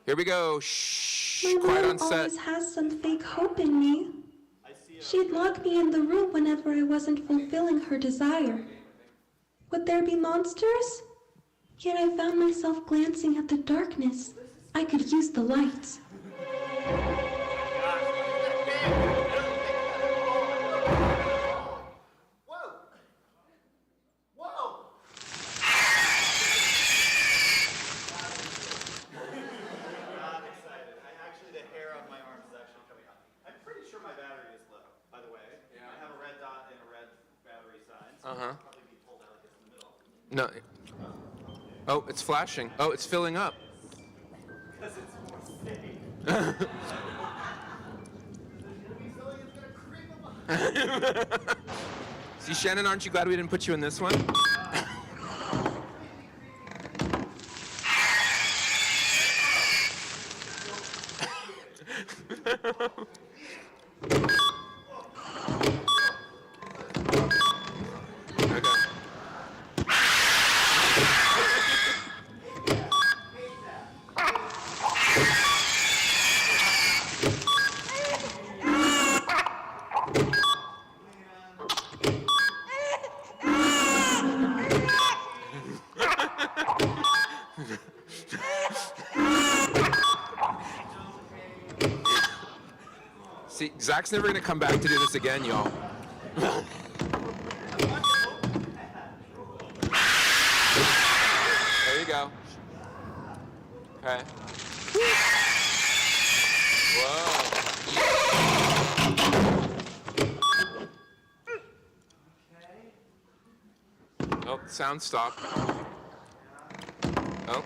Here we go. Shh. My Quiet mom on set. always has some fake hope in me. She'd lock me in the room whenever I wasn't fulfilling her desire. Would there be monsters? Yet I found myself glancing at the darkness. I could use the lights. No. Oh, it's flashing. Oh, it's filling up. Because it's more safe. See, Shannon, aren't you glad we didn't put you in this one? See, Zach's never gonna come back to do this again, y'all. There you go. Okay. Whoa. Oh, sound stopped. Oh.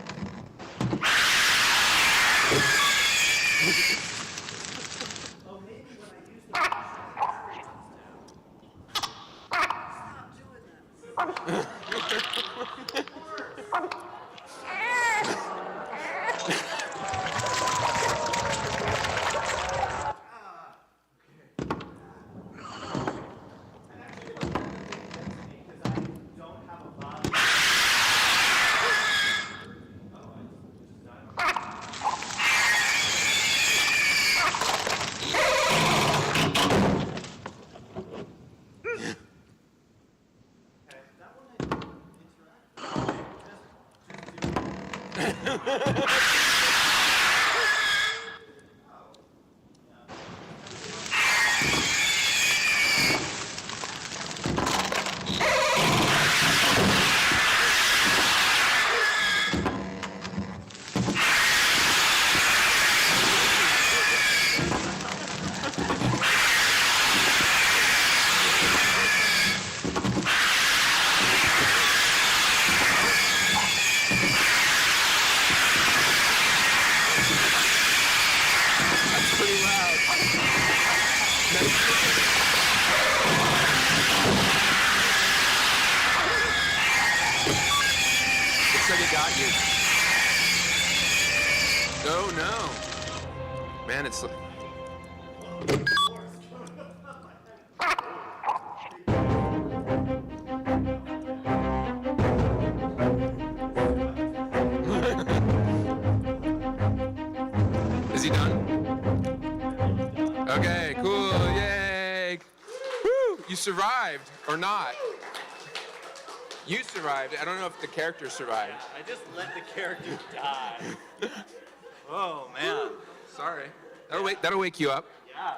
Oh no. Man, it's... Is he done? Okay, cool, yay. Woo, you survived, or not. You survived. I don't know if the character survived. Yeah, I just let the character die. Oh, man. Sorry. That'll wake you up. Yeah.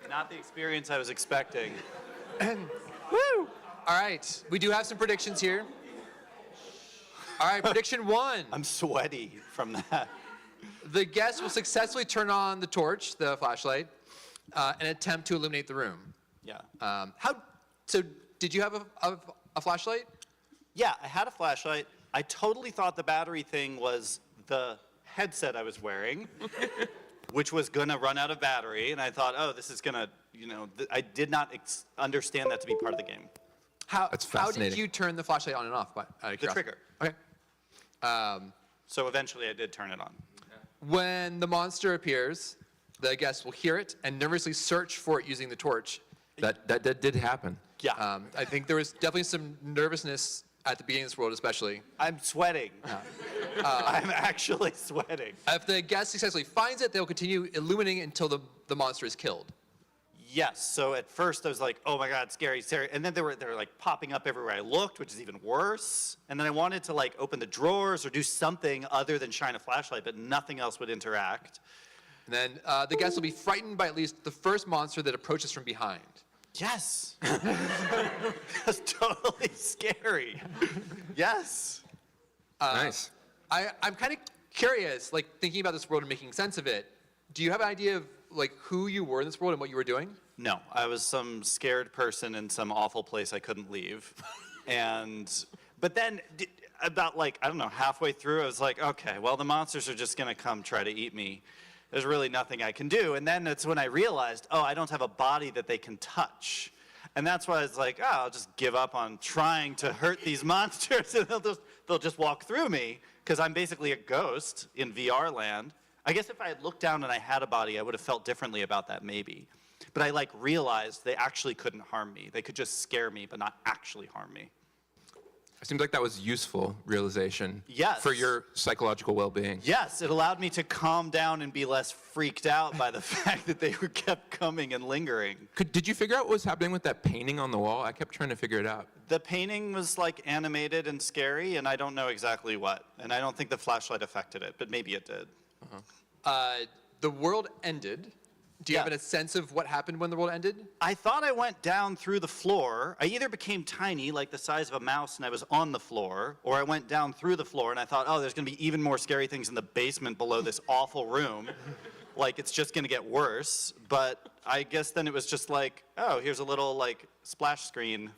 Not the experience I was expecting. Woo! All right, we do have some predictions here. All right, prediction one. I'm sweaty from that. The guest will successfully turn on the torch, the flashlight, and attempt to illuminate the room. Yeah. So did you have a flashlight? Yeah, I had a flashlight. I totally thought the battery thing was the headset I was wearing, which was gonna run out of battery, and I thought, oh, this is gonna, I did not understand that to be part of the game. That's How fascinating. did you turn the flashlight on and off? The trigger. Okay. So eventually I did turn it on. When the monster appears, the guest will hear it and nervously search for it using the torch. That did happen. Yeah. I think there was definitely some nervousness at the beginning of this world especially. I'm sweating. I'm actually sweating. If the guest successfully finds it, they'll continue illuminating until the monster is killed. Yes. So at first I was like, oh my God, scary, scary. And then they were like popping up everywhere I looked, which is even worse. And then I wanted to like open the drawers or do something other than shine a flashlight, but nothing else would interact. And then the guest will be frightened by at least the first monster that approaches from behind. Yes. That's totally scary. Yes. Nice. I'm kind of curious, like thinking about this world and making sense of it. Do you have an idea of like who you were in this world and what you were doing? No, I was some scared person in some awful place I couldn't leave. But then about like, I don't know, halfway through, I was like, okay, well, the monsters are just gonna come try to eat me. There's really nothing I can do. And then that's when I realized, oh, I don't have a body that they can touch. And that's why I was like, oh, I'll just give up on trying to hurt these monsters and they'll just walk through me because I'm basically a ghost in VR land. I guess if I had looked down and I had a body, I would have felt differently about that maybe. But I like realized they actually couldn't harm me. They could just scare me, but not actually harm me. It seems like that was useful realization. Yes. For your psychological well-being. Yes, it allowed me to calm down and be less freaked out by the fact that they were kept coming and lingering. Did you figure out what was happening with that painting on the wall? I kept trying to figure it out. The painting was like animated and scary, and I don't know exactly what. And I don't think the flashlight affected it, but maybe it did. The world ended. Do you have a sense of what happened when the world ended? I thought I went down through the floor. I either became tiny, like the size of a mouse, and I was on the floor, or I went down through the floor, and I thought, oh, there's going to be even more scary things in the basement below this awful room. Like, it's just going to get worse. But I guess then it was just like, oh, here's a little, like, splash screen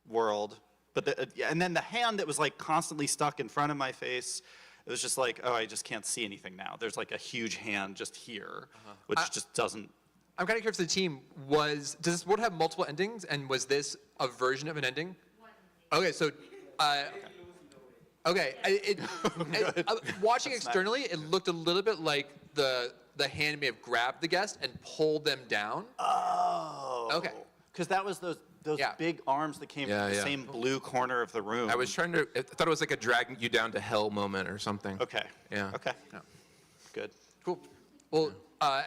world. But and then the hand that was, like, constantly stuck in front of my face, it was just like, oh, I just can't see anything now. There's like a huge hand just here, which just doesn't. I'm kind of curious for the team. Does this world have multiple endings, and was this a version of an ending? Okay, so, watching externally, it looked a little bit like the hand may have grabbed the guest and pulled them down. Oh. Okay. Because that was those big arms that came from the same blue corner of the room. I thought it was like a dragging you down to hell moment or something. Okay. Yeah. Okay. Yeah. Good. Cool. Well,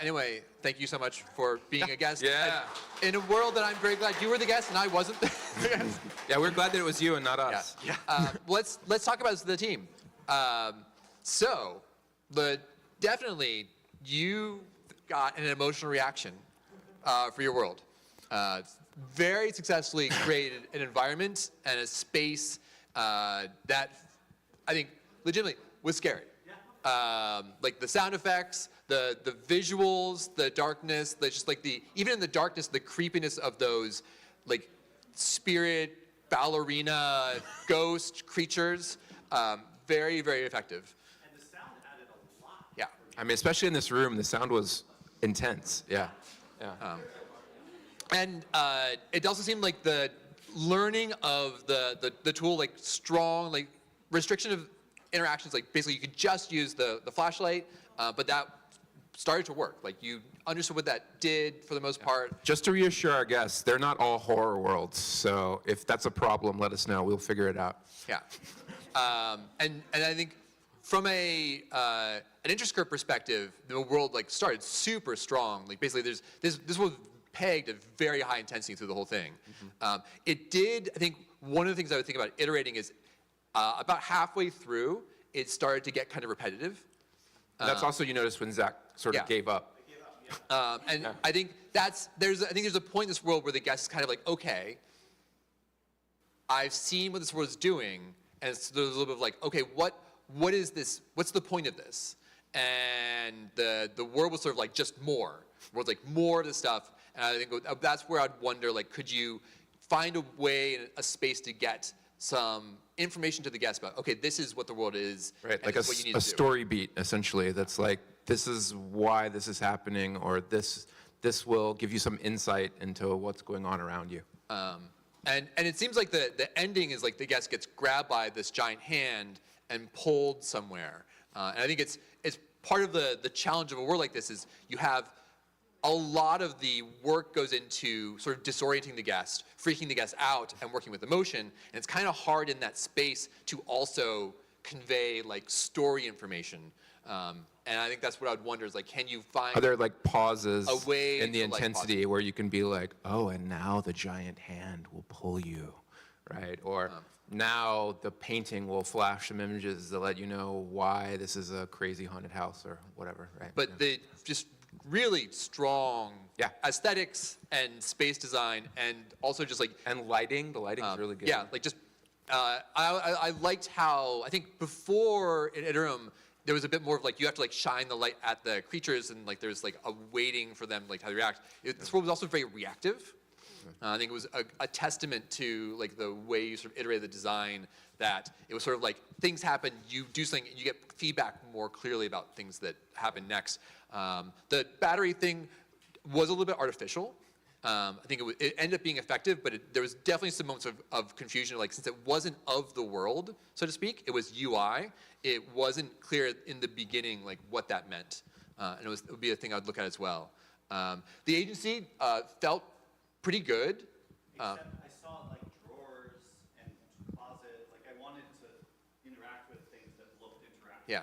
anyway, thank you so much for being a guest. Yeah. In a world that I'm very glad you were the guest and I wasn't. Yeah, we're glad that it was you and not us. Yeah. Let's talk about the team. Definitely you got an emotional reaction for your world. Very successfully created an environment and a space that I think legitimately was scary. Like the sound effects, the visuals, the darkness, even in the darkness, the creepiness of those like spirit, ballerina, ghost creatures, very, very effective. And the sound added a lot. Yeah. I mean, especially in this room, the sound was intense. Yeah. Yeah. And it also seemed like the learning of the tool, like strong, like restriction of interactions, like basically you could just use the flashlight, but that started to work. Like you understood what that did for the most part. Just to reassure our guests, they're not all horror worlds. So if that's a problem, let us know. We'll figure it out. Yeah. And I think from an Interscope perspective, the world like started super strong. Like basically this was pegged at very high intensity through the whole thing. It did, I think one of the things I would think about iterating is about halfway through, it started to get kind of repetitive. That's also you noticed when Zach sort of gave up. I think there's a point in this world where the guest is kind of like, okay, I've seen what this world is doing, and there's a little bit of like, okay, what is this? What's the point of this? And the world was sort of like just more. The world's like more of this stuff, and I think that's where I'd wonder, like, could you find a way, a space to get some information to the guest about, okay, this is what the world is, Right, like what you need to a do. story beat, essentially, that's like, this is why this is happening, or this will give you some insight into what's going on around you. And it seems like the ending is like the guest gets grabbed by this giant hand and pulled somewhere. And I think it's part of the challenge of a world like this is you have a lot of the work goes into sort of disorienting the guest, freaking the guest out, and working with emotion. And it's kind of hard in that space to also convey like story information. And I think that's what I would wonder is like, can you find Are there like pauses a way in the to, like, intensity pause? where you can be like, oh, and now the giant hand will pull you, right? Or now the painting will flash some images to let you know why this is a crazy haunted house or whatever, right? But Yeah. the just really strong Yeah. aesthetics and space design, and also just like And lighting, the lighting's really good. yeah, like just I liked how I think before in Iterum there was a bit more of like you have to like shine the light at the creatures and like there's like a waiting for them like how they react. This world was also very reactive. I think it was a testament to like the way you sort of iterated the design, that it was sort of like things happen, you do something, and you get feedback more clearly about things that happen next. The battery thing was a little bit artificial. I think it ended up being effective, but there was definitely some moments of confusion. Like since it wasn't of the world, so to speak, it was UI. It wasn't clear in the beginning like what that meant, and it would be a thing I'd look at as well. The agency felt pretty good. Except I saw like drawers and closet. Like I wanted to interact with things that looked interactable. Yeah.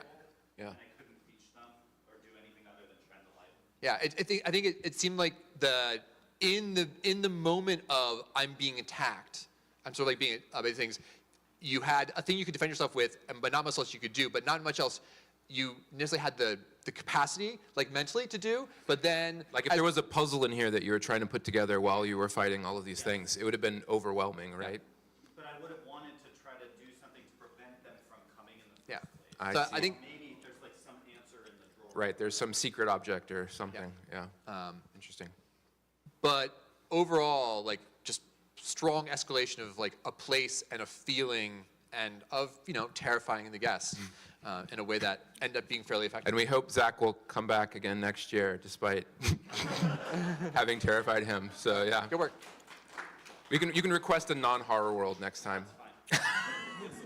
Yeah. And I couldn't reach them or do anything other than shine the light. Yeah, I think it seemed like in the moment of I'm being attacked, I'm sort of like being by things. You had a thing you could defend yourself with, but not much else you could do. But not much else you necessarily had the capacity, like mentally, to do. But then, Like if there was a puzzle in here that you were trying to put together while you were fighting all of these things, it would have been overwhelming, right? But I would have wanted to try to do something to prevent them from coming in the yeah, first place. so see. I think Maybe there's like some answer in the drawer. Right, there's some secret object or something, yeah. Interesting. But overall, like just strong escalation of like a place and a feeling and of terrifying the guests in a way that ended up being fairly effective. And we hope Zach will come back again next year, despite having terrified him. So yeah, Good work. you can request a non-horror world next time.